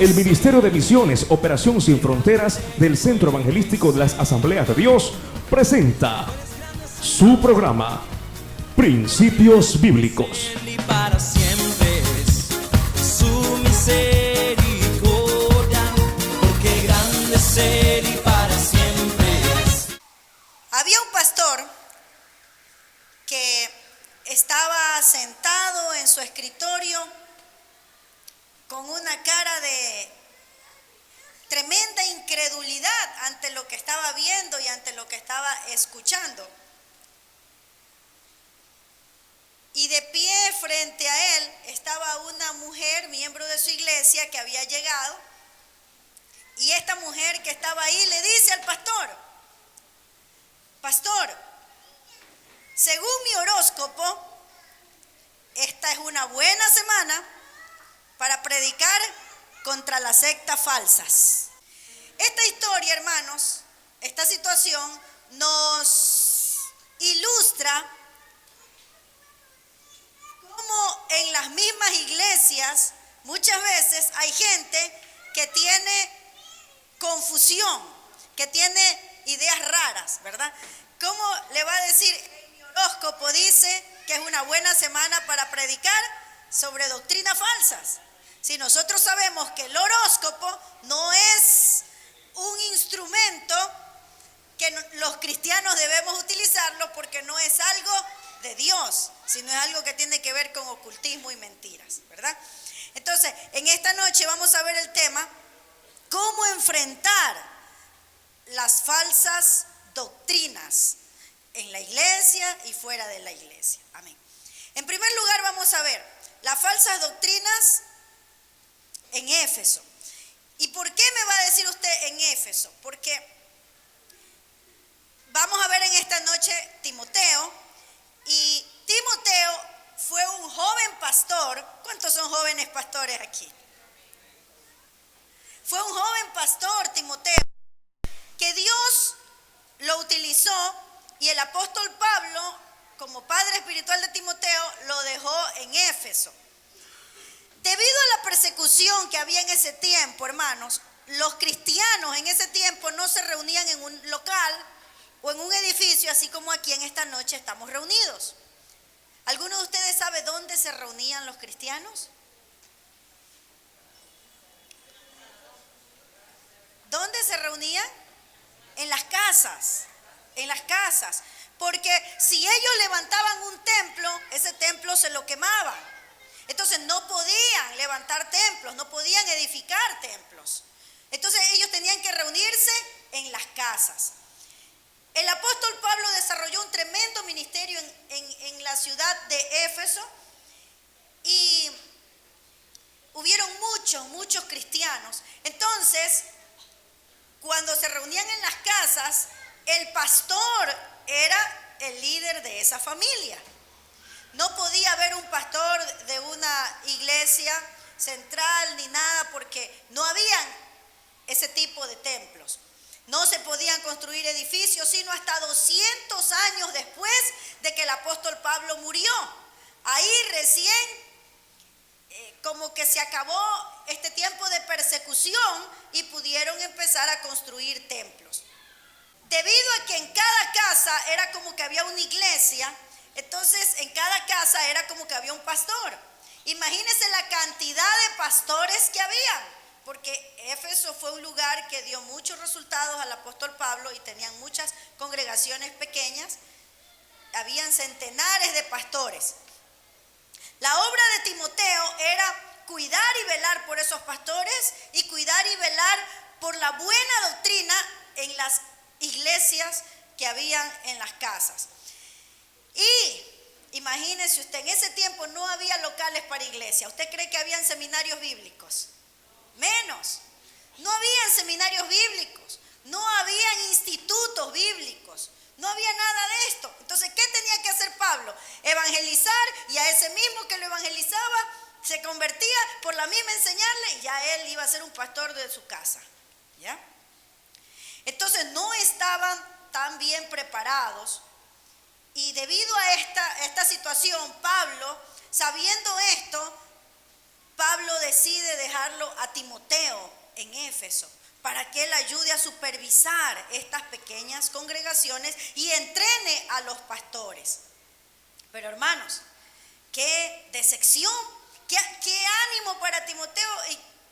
El Ministerio de Misiones, Operación Sin Fronteras del Centro Evangelístico de las Asambleas de Dios presenta su programa Principios Bíblicos. Y para siempre es su misericordia, porque grande es Él y para siempre es. Había un pastor que estaba sentado en su escritorio con una cara de tremenda incredulidad ante lo que estaba viendo y ante lo que estaba escuchando. Y de pie frente a él estaba una mujer, miembro de su iglesia, que había llegado. Y esta mujer que estaba ahí le dice al pastor: Pastor, según mi horóscopo, esta es una buena semana para predicar contra las sectas falsas. Esta historia, hermanos, esta situación nos ilustra cómo en las mismas iglesias muchas veces hay gente que tiene confusión, que tiene ideas raras, ¿verdad? ¿Cómo le va a decir? Mi horóscopo dice que es una buena semana para predicar sobre doctrinas falsas. Si nosotros sabemos que el horóscopo no es un instrumento que los cristianos debemos utilizarlo, porque no es algo de Dios, sino es algo que tiene que ver con ocultismo y mentiras, ¿verdad? Entonces, en esta noche vamos a ver el tema: cómo enfrentar las falsas doctrinas en la iglesia y fuera de la iglesia. Amén. En primer lugar, vamos a ver las falsas doctrinas en Éfeso. ¿Y por qué me va a decir usted en Éfeso? Porque vamos a ver en esta noche Timoteo, y Timoteo fue un joven pastor. ¿Cuántos son jóvenes pastores aquí? Fue un joven pastor, Timoteo, que Dios lo utilizó, y el apóstol Pablo, como padre espiritual de Timoteo, lo dejó en Éfeso. Debido a la persecución que había en ese tiempo, hermanos, los cristianos en ese tiempo no se reunían en un local o en un edificio, así como aquí en esta noche estamos reunidos. ¿Alguno de ustedes sabe dónde se reunían los cristianos? ¿Dónde se reunían? En las casas, porque si ellos levantaban un templo, ese templo se lo quemaban. Entonces no podían levantar templos, no podían edificar templos. Entonces ellos tenían que reunirse en las casas. El apóstol Pablo desarrolló un tremendo ministerio en la ciudad de Éfeso, y hubieron muchos cristianos. Entonces, cuando se reunían en las casas, el pastor era el líder de esa familia. No podía haber un pastor de una iglesia central ni nada, porque no habían ese tipo de templos. No se podían construir edificios sino hasta 200 años después de que el apóstol Pablo murió. Ahí recién como que se acabó este tiempo de persecución y pudieron empezar a construir templos. Debido a que en cada casa era como que había una iglesia, entonces en cada casa era como que había un pastor. Imagínense la cantidad de pastores que había, porque Éfeso fue un lugar que dio muchos resultados al apóstol Pablo y tenían muchas congregaciones pequeñas. Habían centenares de pastores. La obra de Timoteo era cuidar y velar por esos pastores y cuidar y velar por la buena doctrina en las iglesias que habían en las casas. Y imagínese usted, en ese tiempo no había locales para iglesia. ¿Usted cree que habían seminarios bíblicos? Menos. No habían seminarios bíblicos, no habían institutos bíblicos, no había nada de esto. Entonces, ¿qué tenía que hacer Pablo? Evangelizar, y a ese mismo que lo evangelizaba se convertía por la misma enseñarle, y ya él iba a ser un pastor de su casa. ¿Ya? Entonces no estaban tan bien preparados, y debido a esta situación, Pablo, sabiendo esto, Pablo decide dejarlo a Timoteo en Éfeso para que él ayude a supervisar estas pequeñas congregaciones y entrene a los pastores. Pero hermanos, qué decepción, qué ánimo para Timoteo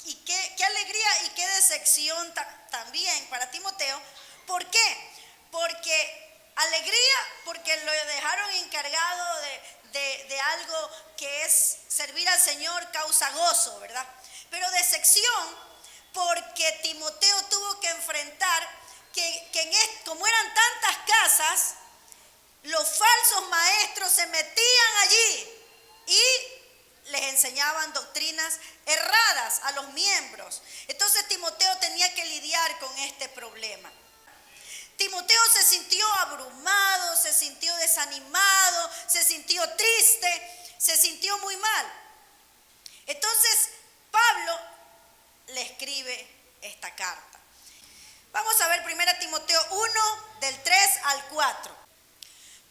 y qué alegría y qué decepción también para Timoteo. ¿Por qué? Porque alegría, porque lo dejaron encargado de algo que es servir al Señor, causa gozo, ¿verdad? Pero decepción porque Timoteo tuvo que enfrentar que como eran tantas casas, los falsos maestros se metían allí y les enseñaban doctrinas erradas a los miembros. Entonces Timoteo tenía que lidiar con este problema. Timoteo se sintió abrumado, se sintió desanimado, se sintió triste, se sintió muy mal. Entonces Pablo le escribe esta carta. Vamos a ver 1 Timoteo 1, del 3 al 4.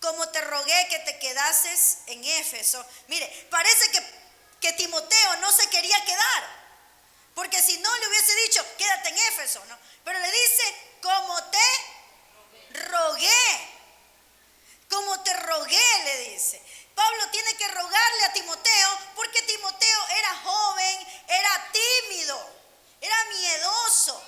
Como te rogué que te quedases en Éfeso. Mire, parece que Timoteo no se quería quedar, porque si no le hubiese dicho, quédate en Éfeso, ¿no? Pero le dice, como te rogué. Como te rogué, le dice. Pablo tiene que rogarle a Timoteo porque Timoteo era joven, era tímido, era miedoso.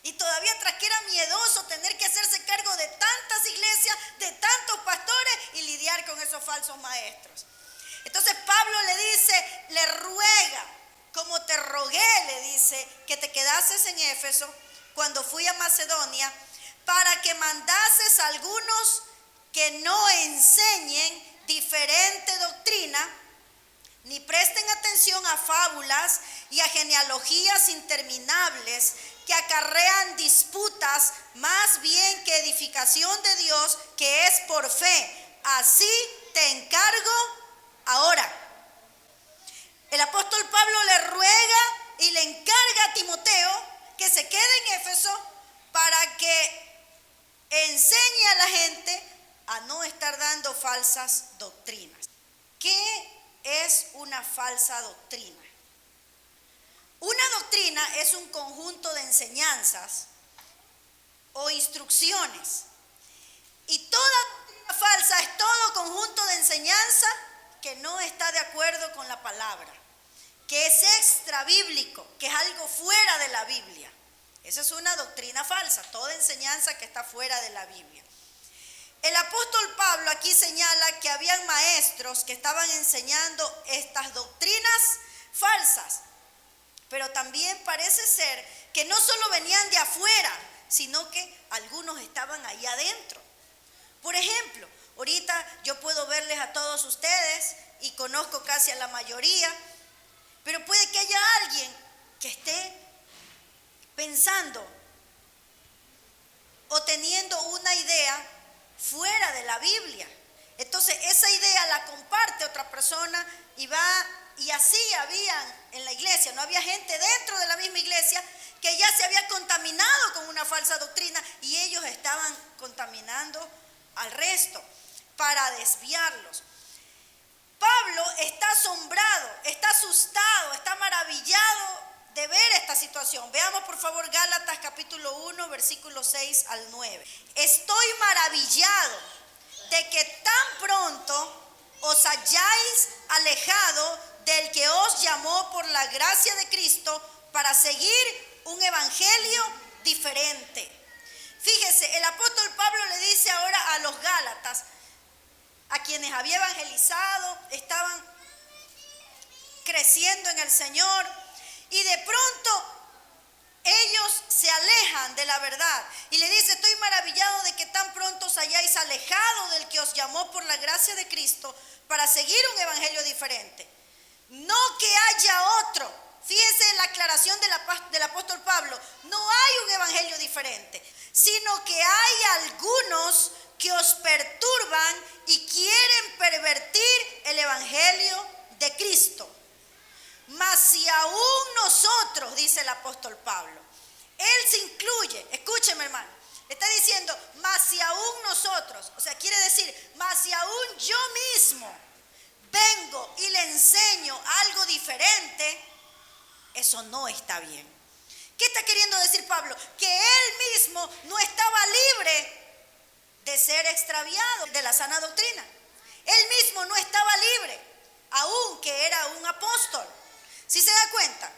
Y todavía tras que era miedoso tener que hacerse cargo de tantas iglesias, de tantos pastores y lidiar con esos falsos maestros. Entonces Pablo le dice, le ruega, como te rogué, le dice, que te quedases en Éfeso cuando fui a Macedonia, para que mandases a algunos que no enseñen diferente doctrina, ni presten atención a fábulas y a genealogías interminables que acarrean disputas, más bien que edificación de Dios, que es por fe. Así te encargo ahora. El apóstol Pablo le ruega y le encarga a Timoteo que se quede en Éfeso para que enseñe a la gente a no estar dando falsas doctrinas. ¿Qué es una falsa doctrina? Una doctrina es un conjunto de enseñanzas o instrucciones. Y toda doctrina falsa es todo conjunto de enseñanza que no está de acuerdo con la palabra, que es extra bíblico, que es algo fuera de la Biblia. Esa es una doctrina falsa, toda enseñanza que está fuera de la Biblia. El apóstol Pablo aquí señala que habían maestros que estaban enseñando estas doctrinas falsas, pero también parece ser que no solo venían de afuera, sino que algunos estaban ahí adentro. Por ejemplo, ahorita yo puedo verles a todos ustedes y conozco casi a la mayoría, pero puede que haya alguien que esté pensando o teniendo una idea fuera de la Biblia. Entonces esa idea la comparte otra persona y así habían en la iglesia, no había gente dentro de la misma iglesia que ya se había contaminado con una falsa doctrina y ellos estaban contaminando al resto para desviarlos. Pablo está asombrado, está asustado, está maravillado de ver esta situación. Veamos por favor Gálatas capítulo 1, versículos 6 al 9. Estoy maravillado de que tan pronto os hayáis alejado del que os llamó por la gracia de Cristo para seguir un evangelio diferente. Fíjese, el apóstol Pablo le dice ahora a los Gálatas, a quienes había evangelizado, estaban creciendo en el Señor, y de pronto ellos se alejan de la verdad. Y le dice, estoy maravillado de que tan pronto os hayáis alejado del que os llamó por la gracia de Cristo para seguir un evangelio diferente. No que haya otro. Fíjense la aclaración del apóstol Pablo. No hay un evangelio diferente, sino que hay algunos que os perturban y quieren pervertir el evangelio de Cristo. Mas si aún nosotros, dice el apóstol Pablo, él se incluye, escúcheme hermano, está diciendo, mas si aún nosotros, o sea, quiere decir, mas si aún yo mismo vengo y le enseño algo diferente, Eso no está bien. ¿Qué está queriendo decir Pablo? Que él mismo no estaba libre de ser extraviado de la sana doctrina. Él mismo no estaba libre, aunque era un apóstol. ¿Sí se da cuenta?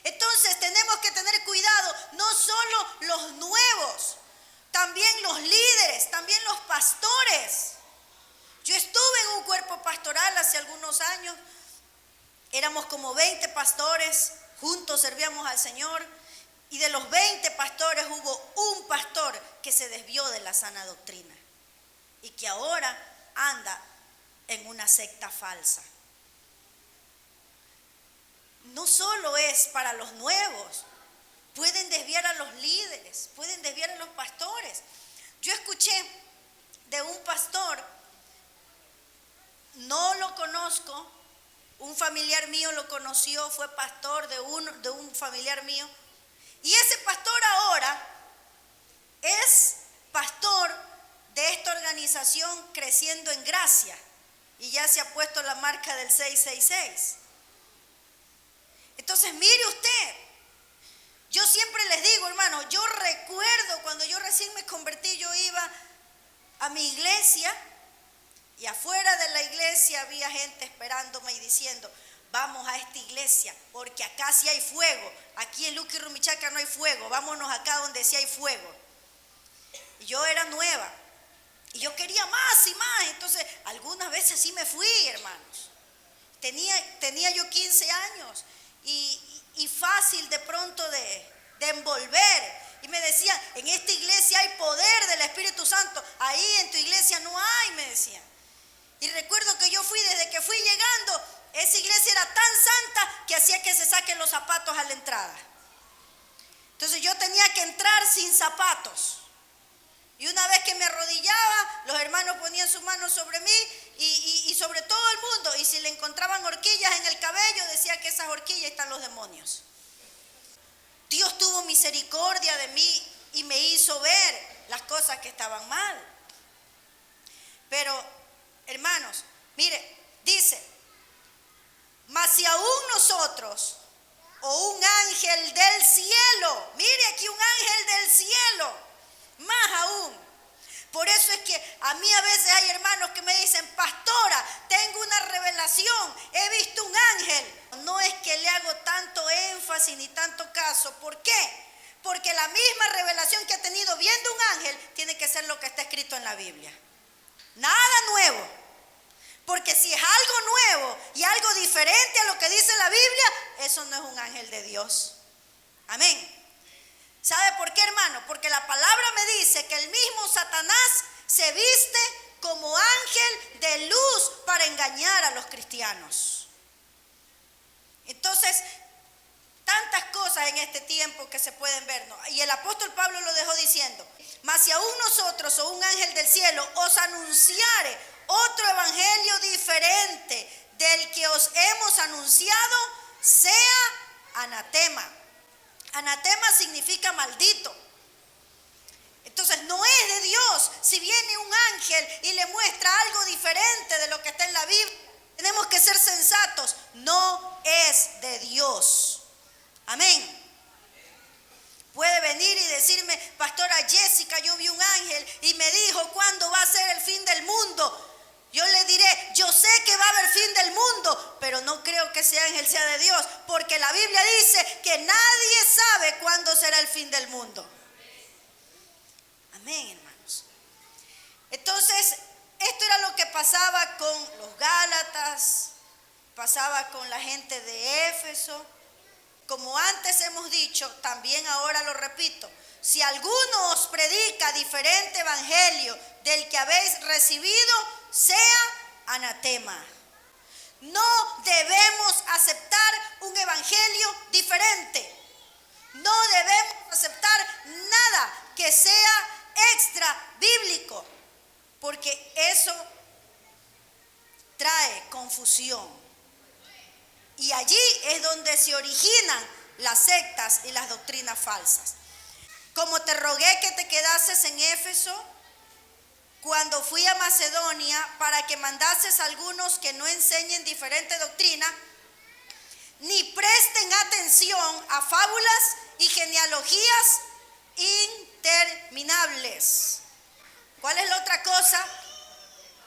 Entonces tenemos que tener cuidado, no solo los nuevos, también los líderes, también los pastores. Yo estuve en un cuerpo pastoral hace algunos años, éramos como 20 pastores, juntos servíamos al Señor, y de los 20 pastores hubo un pastor que se desvió de la sana doctrina y que ahora anda en una secta falsa. No solo es para los nuevos, pueden desviar a los líderes, pueden desviar a los pastores. Yo escuché de un pastor, no lo conozco, un familiar mío lo conoció, fue pastor de un familiar mío, y ese pastor ahora es pastor de esta organización Creciendo en Gracia, y ya se ha puesto la marca del 666. Entonces, mire usted, yo siempre les digo, hermano, yo recuerdo cuando yo recién me convertí, yo iba a mi iglesia y afuera de la iglesia había gente esperándome y diciendo, vamos a esta iglesia porque acá sí hay fuego, aquí en Luque y Rumichaca no hay fuego, vámonos acá donde sí hay fuego. Y yo era nueva y yo quería más y más, entonces algunas veces sí me fui, hermanos. Tenía yo 15 años. Y fácil de pronto de envolver. Y me decían, en esta iglesia hay poder del Espíritu Santo, ahí en tu iglesia no hay, me decían. Y recuerdo que yo desde que fui llegando, esa iglesia era tan santa que hacía que se saquen los zapatos a la entrada. Entonces yo tenía que entrar sin zapatos. Y una vez que me arrodillaba, los hermanos ponían sus manos sobre mí y sobre todo el mundo. Y si le encontraban horquillas en el cabello, decía que esas horquillas están los demonios. Dios tuvo misericordia de mí y me hizo ver las cosas que estaban mal. Pero, hermanos, mire, dice, mas si aún nosotros o un ángel del cielo, mire aquí un ángel del cielo, más aún. Por eso es que a mí a veces hay hermanos que me dicen, pastora, tengo una revelación, he visto un ángel. No es que le hago tanto énfasis ni tanto caso. ¿Por qué? Porque la misma revelación que ha tenido viendo un ángel tiene que ser lo que está escrito en la Biblia. Nada nuevo. Porque si es algo nuevo y algo diferente a lo que dice la Biblia, eso no es un ángel de Dios. Amén. ¿Sabe por qué, hermano? Porque la palabra me dice que el mismo Satanás se viste como ángel de luz para engañar a los cristianos. Entonces, tantas cosas en este tiempo que se pueden ver, ¿no? Y el apóstol Pablo lo dejó diciendo, mas si aún nosotros o un ángel del cielo os anunciare otro evangelio diferente del que os hemos anunciado, sea anatema. Anatema significa maldito. Entonces no es de Dios. Si viene un ángel y le muestra algo diferente de lo que está en la Biblia, tenemos que ser sensatos. No es de Dios. Amén. Puede venir y decirme, pastora Jessica, yo vi un ángel y me dijo cuándo va a ser el fin del mundo. Yo le diré, yo sé que va a haber fin del mundo, pero no creo que ese ángel sea de Dios, porque la Biblia dice que nadie sabe cuándo será el fin del mundo. Amén, hermanos. Entonces, esto era lo que pasaba con los Gálatas, pasaba con la gente de Éfeso. Como antes hemos dicho, también ahora lo repito, si alguno os predica diferente evangelio del que habéis recibido, sea anatema. No debemos aceptar un evangelio diferente. No debemos aceptar nada que sea extra bíblico, porque eso trae confusión. Y allí es donde se originan las sectas y las doctrinas falsas. Como te rogué que te quedases en Éfeso, cuando fui a Macedonia, para que mandases a algunos que no enseñen diferente doctrina, ni presten atención a fábulas y genealogías interminables. ¿Cuál es la otra cosa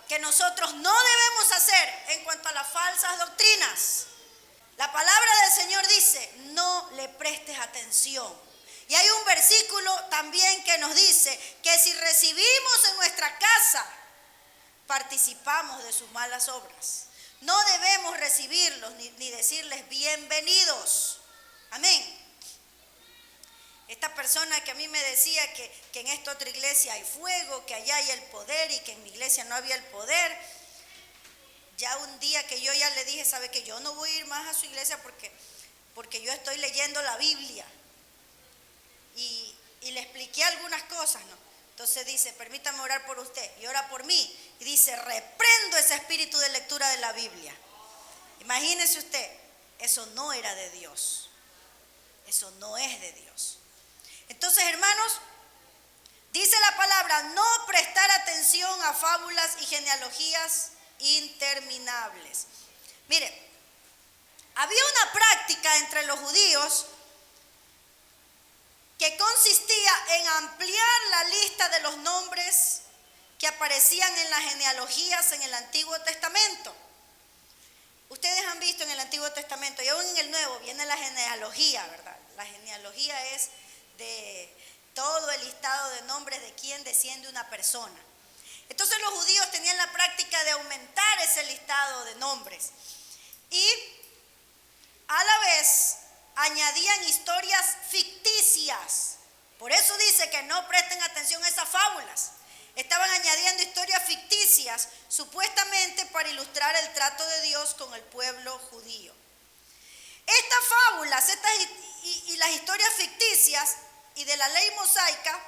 que nosotros no debemos hacer en cuanto a las falsas doctrinas? La palabra del Señor dice, no le prestes atención. Y hay un versículo también que nos dice que si recibimos en nuestra casa, participamos de sus malas obras. No debemos recibirlos ni decirles bienvenidos. Amén. Esta persona que a mí me decía que en esta otra iglesia hay fuego, que allá hay el poder y que en mi iglesia no había el poder. Ya un día que yo ya le dije, sabe que yo no voy a ir más a su iglesia porque yo estoy leyendo la Biblia. Y le expliqué algunas cosas, ¿no? Entonces dice, permítame orar por usted, y ora por mí. Y dice, reprendo ese espíritu de lectura de la Biblia. Imagínese usted, eso no era de Dios. Eso no es de Dios. Entonces, hermanos, dice la palabra, no prestar atención a fábulas y genealogías interminables. Mire, había una práctica entre los judíos que consistía en ampliar la lista de los nombres que aparecían en las genealogías en el Antiguo Testamento. Ustedes han visto en el Antiguo Testamento y aún en el Nuevo viene la genealogía, ¿verdad? La genealogía es de todo el listado de nombres de quién desciende una persona. Entonces los judíos tenían la práctica de aumentar ese listado de nombres y a la vez añadían historias ficticias. Por eso dice que no presten atención a esas fábulas. Estaban añadiendo historias ficticias supuestamente para ilustrar el trato de Dios con el pueblo judío. Estas fábulas y las historias ficticias y de la ley mosaica,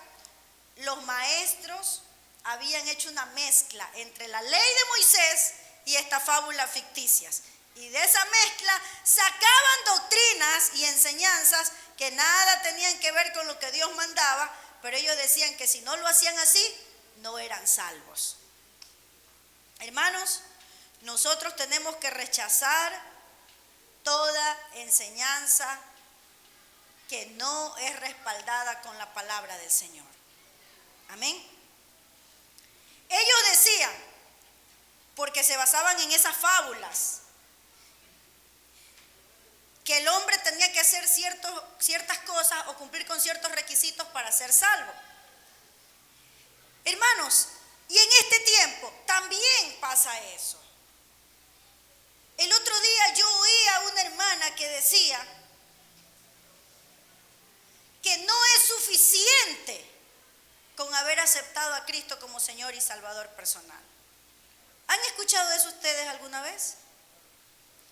los maestros habían hecho una mezcla entre la ley de Moisés y estas fábulas ficticias. Y de esa mezcla sacaban doctrinas y enseñanzas que nada tenían que ver con lo que Dios mandaba, pero ellos decían que si no lo hacían así, no eran salvos. Hermanos, nosotros tenemos que rechazar toda enseñanza que no es respaldada con la palabra del Señor. Amén. Ellos decían, porque se basaban en esas fábulas, que el hombre tenía que hacer ciertas cosas o cumplir con ciertos requisitos para ser salvo. Hermanos, y en este tiempo también pasa eso. El otro día yo oí a una hermana que decía que no es suficiente con haber aceptado a Cristo como Señor y Salvador personal. ¿Han escuchado eso ustedes alguna vez?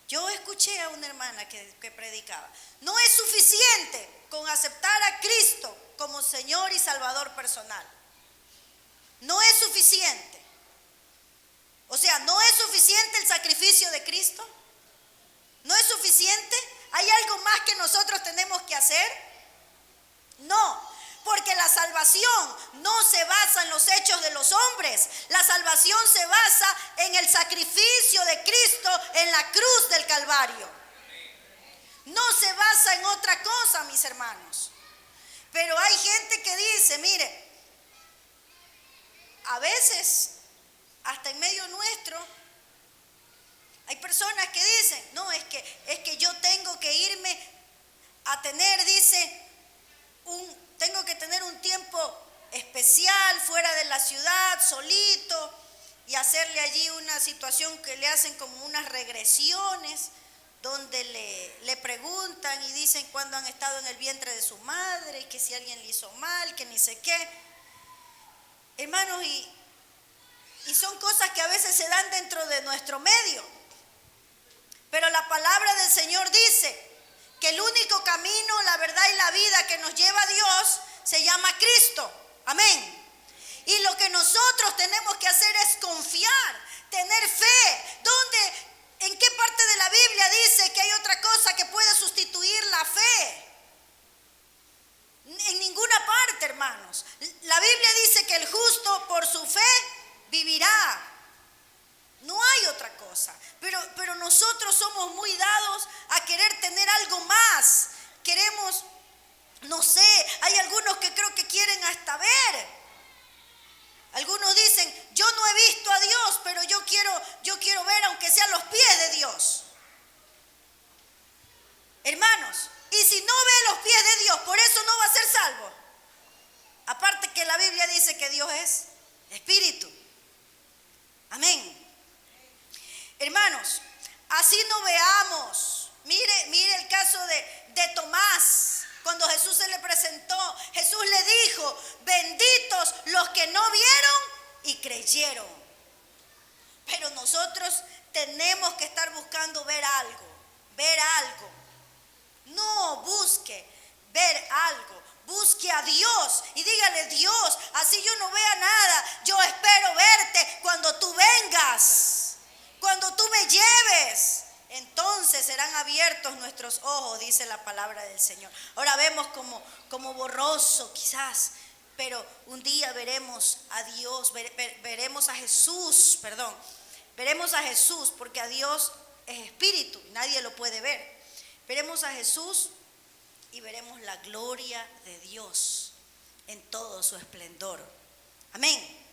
Yo escuché a una hermana que predicaba. No es suficiente con aceptar a Cristo como Señor y Salvador personal. No es suficiente. O sea, ¿no es suficiente el sacrificio de Cristo? ¿No es suficiente? ¿Hay algo más que nosotros tenemos que hacer? No, porque la salvación no se basa en los hechos de los hombres. La salvación se basa en el sacrificio de Cristo en la cruz del Calvario. No se basa en otra cosa, mis hermanos. Pero hay gente que dice, mire, a veces, hasta en medio nuestro, hay personas que dicen, no, es que yo tengo que irme a tener, dice, tengo que tener un tiempo especial fuera de la ciudad, solito, y hacerle allí una situación que le hacen como unas regresiones, donde le preguntan y dicen cuándo han estado en el vientre de su madre, y que si alguien le hizo mal, que ni sé qué. Hermanos, y son cosas que a veces se dan dentro de nuestro medio. Pero la palabra del Señor dice que el único camino, la verdad y la vida que nos lleva a Dios se llama Cristo. Amén. Y lo que nosotros tenemos que hacer es confiar, tener fe. ¿En qué parte de la Biblia dice que hay otra cosa que puede sustituir la fe? En ninguna parte, hermanos. La Biblia dice que el justo por su fe vivirá. No hay otra cosa. Pero nosotros somos muy dados a querer tener algunos que creo que quieren hasta ver. Algunos dicen, yo no he visto a Dios, pero yo quiero ver aunque sea los pies de Dios. Hermanos, y si no ve los pies de Dios, por eso no va a ser salvo. Aparte que la Biblia dice que Dios es espíritu. Amén. Hermanos, así no veamos. Mire el caso de Tomás. Cuando Jesús se le presentó, Jesús le dijo, benditos los que no vieron y creyeron. Pero nosotros tenemos que estar buscando ver algo. No busque ver algo. Busque a Dios y dígale, Dios, así yo no vea nada, yo espero verte cuando tú vengas, cuando tú me lleves. Entonces serán abiertos nuestros ojos, dice la palabra del Señor. Ahora vemos como borroso quizás, pero un día veremos a Dios, veremos a Jesús, veremos a Jesús, porque a Dios es espíritu y nadie lo puede ver. Veremos a Jesús y veremos la gloria de Dios en todo su esplendor. Amén.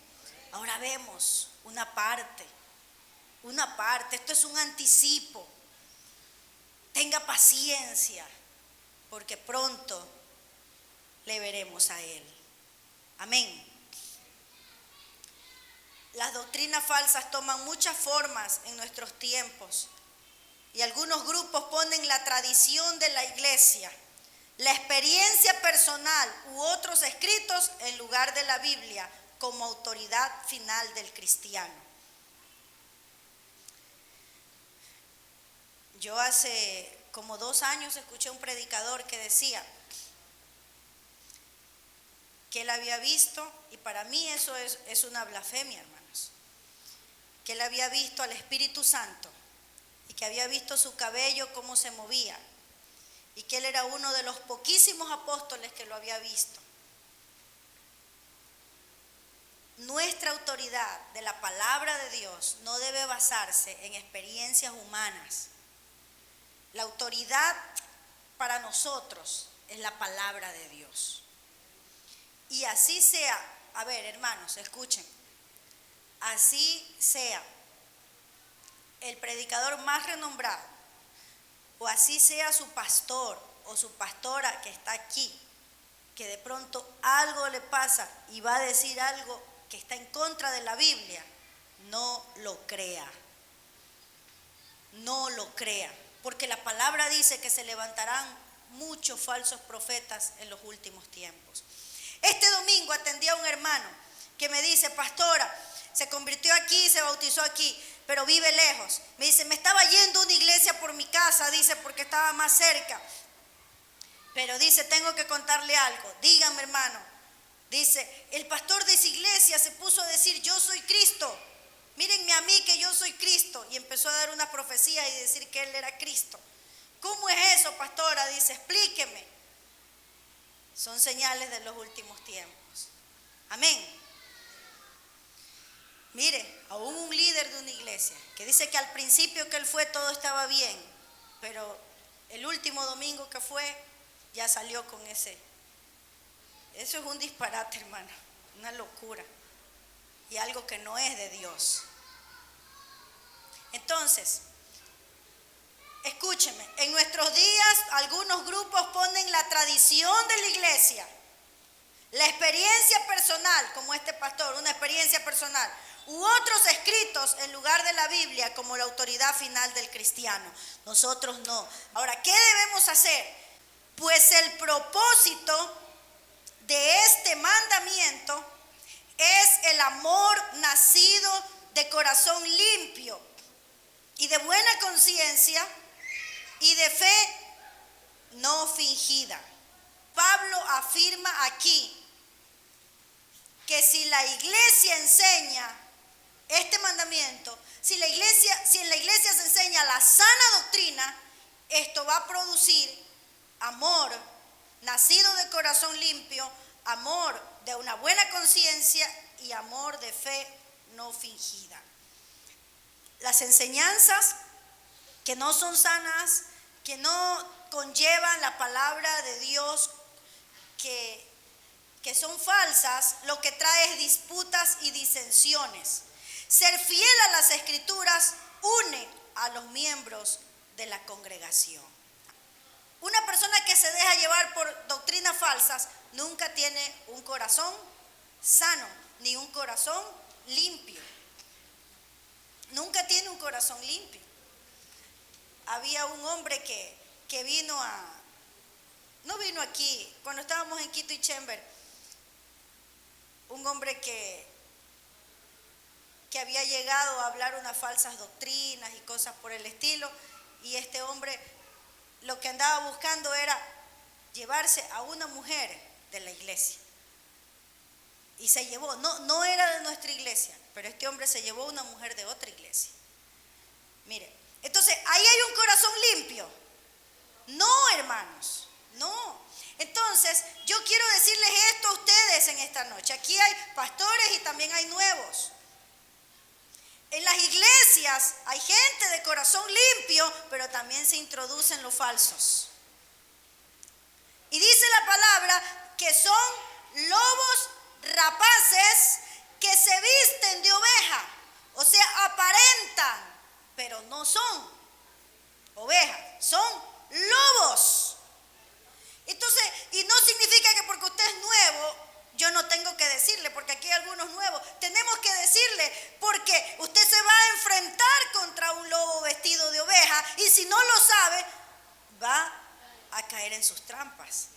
Ahora vemos una parte, esto es un anticipo. Tenga paciencia, porque pronto le veremos a Él. Amén. Las doctrinas falsas toman muchas formas en nuestros tiempos y algunos grupos ponen la tradición de la iglesia, la experiencia personal u otros escritos en lugar de la Biblia como autoridad final del cristiano. Yo hace como 2 años escuché un predicador que decía que él había visto, y para mí eso es una blasfemia, hermanos, que él había visto al Espíritu Santo y que había visto su cabello cómo se movía y que él era uno de los poquísimos apóstoles que lo había visto. Nuestra autoridad de la palabra de Dios no debe basarse en experiencias humanas. La autoridad para nosotros es la palabra de Dios. Y así sea, a ver, hermanos, escuchen, así sea el predicador más renombrado, o así sea su pastor o su pastora que está aquí, que de pronto algo le pasa y va a decir algo que está en contra de la Biblia, no lo crea. No lo crea, porque la palabra dice que se levantarán muchos falsos profetas en los últimos tiempos. Este domingo atendí a un hermano que me dice, pastora, se convirtió aquí, se bautizó aquí, pero vive lejos. Me dice, me estaba yendo a una iglesia por mi casa, dice, porque estaba más cerca. Pero dice, tengo que contarle algo. Dígame, hermano. Dice, el pastor de esa iglesia se puso a decir, yo soy Cristo. Mírenme a mí que yo soy Cristo. Y empezó a dar una profecía y decir que él era Cristo. ¿Cómo es eso, pastora? Dice, explíqueme. Son señales de los últimos tiempos. Amén. Mire, aún un líder de una iglesia que dice que al principio que él fue todo estaba bien, pero el último domingo que fue ya salió con ese. Eso es un disparate, hermano, una locura y algo que no es de Dios. Entonces, escúcheme, en nuestros días algunos grupos ponen la tradición de la iglesia, la experiencia personal, como este pastor, una experiencia personal, u otros escritos en lugar de la Biblia como la autoridad final del cristiano. Nosotros no. Ahora, ¿qué debemos hacer? Pues el propósito de este mandamiento es el amor nacido de corazón limpio y de buena conciencia y de fe no fingida. Pablo afirma aquí que si la iglesia enseña este mandamiento, si en la iglesia se enseña la sana doctrina, esto va a producir amor nacido de corazón limpio, amor de una buena conciencia y amor de fe no fingida. Las enseñanzas que no son sanas, que no conllevan la palabra de Dios, que que son falsas, lo que trae es disputas y disensiones. Ser fiel a las Escrituras une a los miembros de la congregación. Una persona que se deja llevar por doctrinas falsas nunca tiene un corazón sano, ni un corazón limpio. Nunca tiene un corazón limpio. Había un hombre que vino no vino aquí, cuando estábamos en Quito y Chamber, un hombre que había llegado a hablar unas falsas doctrinas y cosas por el estilo, y este hombre lo que andaba buscando era llevarse a una mujer de la iglesia. Y se llevó, no era de nuestra iglesia, pero este hombre se llevó a una mujer de otra iglesia. Mire, entonces, ¿ahí hay un corazón limpio? No, hermanos, no. Entonces, yo quiero decirles esto a ustedes en esta noche. Aquí hay pastores y también hay nuevos. En las iglesias hay gente de corazón limpio, pero también se introducen los falsos. Y dice la palabra que son lobos rapaces que se visten de oveja, o sea, aparentan, pero no son ovejas, son lobos. Entonces, y no significa que porque usted es nuevo, yo no tengo que decirle, porque aquí hay algunos nuevos, tenemos que decirle, porque usted se va a enfrentar contra un lobo vestido de oveja, y si no lo sabe, va a caer en sus trampas.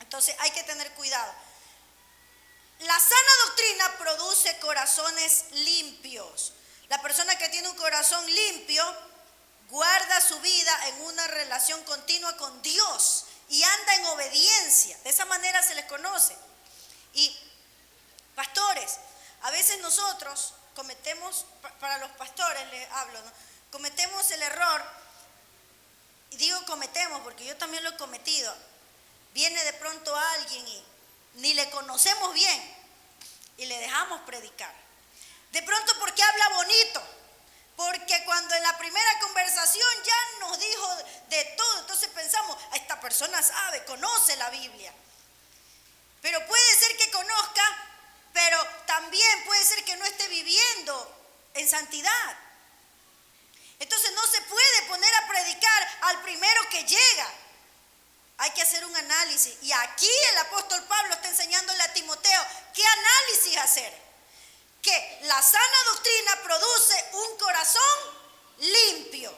Entonces hay que tener cuidado. La sana doctrina produce corazones limpios. La persona que tiene un corazón limpio guarda su vida en una relación continua con Dios y anda en obediencia. De esa manera se les conoce. Y pastores, a veces nosotros cometemos, para los pastores les hablo, ¿no? Cometemos el error, y digo cometemos porque yo también lo he cometido. Viene de pronto alguien y ni le conocemos bien y le dejamos predicar. De pronto porque habla bonito, porque cuando en la primera conversación ya nos dijo de todo, entonces pensamos, esta persona sabe, conoce la Biblia. Pero puede ser que conozca, pero también puede ser que no esté viviendo en santidad. Entonces no se puede poner a predicar al primero que llega. Hay que hacer un análisis. Y aquí el apóstol Pablo está enseñándole a Timoteo qué análisis hacer. Que la sana doctrina produce un corazón limpio.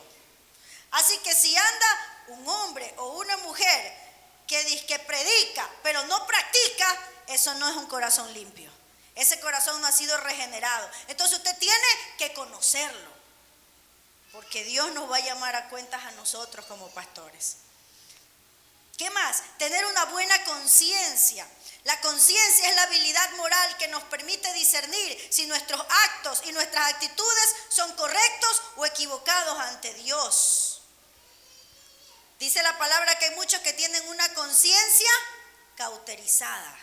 Así que si anda un hombre o una mujer que dice que predica, pero no practica, eso no es un corazón limpio. Ese corazón no ha sido regenerado. Entonces usted tiene que conocerlo, porque Dios nos va a llamar a cuentas a nosotros como pastores. ¿Qué más? Tener una buena conciencia. La conciencia es la habilidad moral que nos permite discernir si nuestros actos y nuestras actitudes son correctos o equivocados ante Dios. Dice la palabra que hay muchos que tienen una conciencia cauterizada.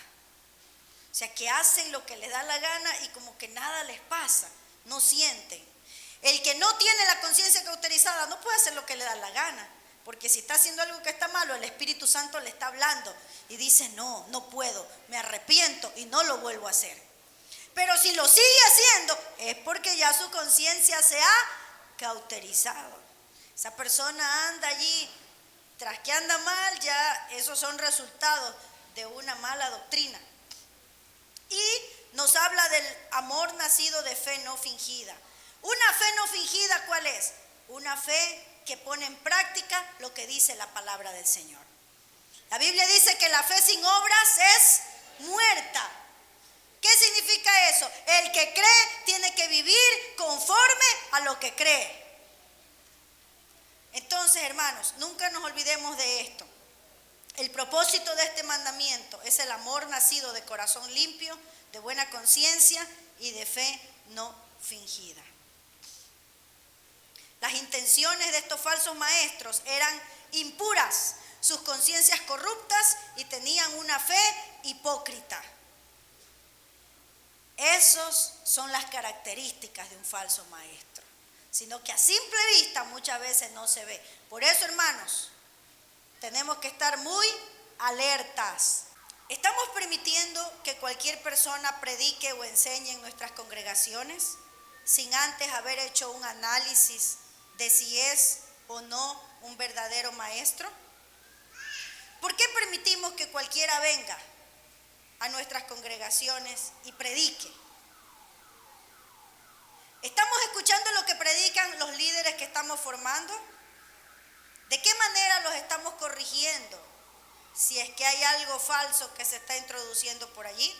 O sea, que hacen lo que les da la gana y como que nada les pasa, no sienten. El que no tiene la conciencia cauterizada no puede hacer lo que le da la gana. Porque si está haciendo algo que está malo, el Espíritu Santo le está hablando y dice, no puedo, me arrepiento y no lo vuelvo a hacer. Pero si lo sigue haciendo, es porque ya su conciencia se ha cauterizado. Esa persona anda allí, tras que anda mal, ya esos son resultados de una mala doctrina. Y nos habla del amor nacido de fe no fingida. Una fe no fingida, ¿cuál es? Una fe que pone en práctica lo que dice la palabra del Señor. La Biblia dice que la fe sin obras es muerta. ¿Qué significa eso? El que cree tiene que vivir conforme a lo que cree. Entonces, hermanos, nunca nos olvidemos de esto. El propósito de este mandamiento es el amor nacido de corazón limpio, de buena conciencia y de fe no fingida. Las intenciones de estos falsos maestros eran impuras, sus conciencias corruptas y tenían una fe hipócrita. Esas son las características de un falso maestro, sino que a simple vista muchas veces no se ve. Por eso, hermanos, tenemos que estar muy alertas. Estamos permitiendo permitiendo que cualquier persona predique o enseñe en nuestras congregaciones sin antes haber hecho un análisis de si es o no un verdadero maestro? ¿Por qué permitimos que cualquiera venga a nuestras congregaciones y predique? ¿Estamos escuchando lo que predican los líderes que estamos formando? ¿De qué manera los estamos corrigiendo si es que hay algo falso que se está introduciendo por allí?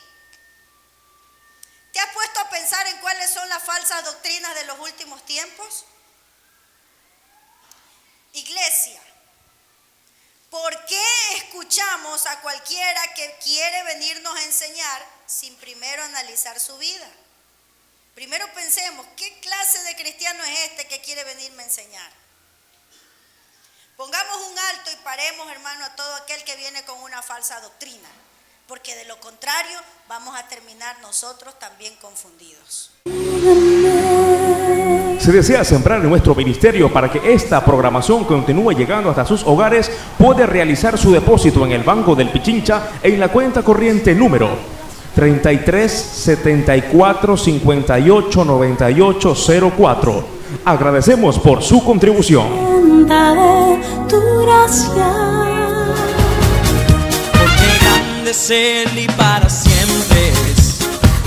¿Te has puesto a pensar en cuáles son las falsas doctrinas de los últimos tiempos? Iglesia, ¿por qué escuchamos a cualquiera que quiere venirnos a enseñar sin primero analizar su vida? Primero pensemos, ¿qué clase de cristiano es este que quiere venirme a enseñar? Pongamos un alto y paremos, hermano, a todo aquel que viene con una falsa doctrina, porque de lo contrario vamos a terminar nosotros también confundidos. Si desea sembrar en nuestro ministerio para que esta programación continúe llegando hasta sus hogares, puede realizar su depósito en el Banco del Pichincha en la cuenta corriente número 33 74 58 98 04. Agradecemos por su contribución. Porque grande es Él y para siempre es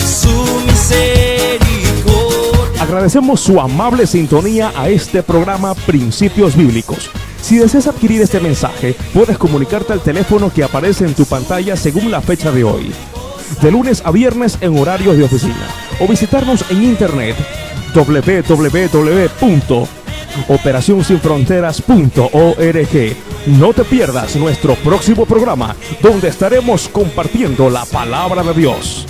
su misericordia. Agradecemos su amable sintonía a este programa Principios Bíblicos. Si deseas adquirir este mensaje, puedes comunicarte al teléfono que aparece en tu pantalla según la fecha de hoy, de lunes a viernes en horarios de oficina, o visitarnos en internet www.operacionsinfronteras.org. No te pierdas nuestro próximo programa, donde estaremos compartiendo la palabra de Dios.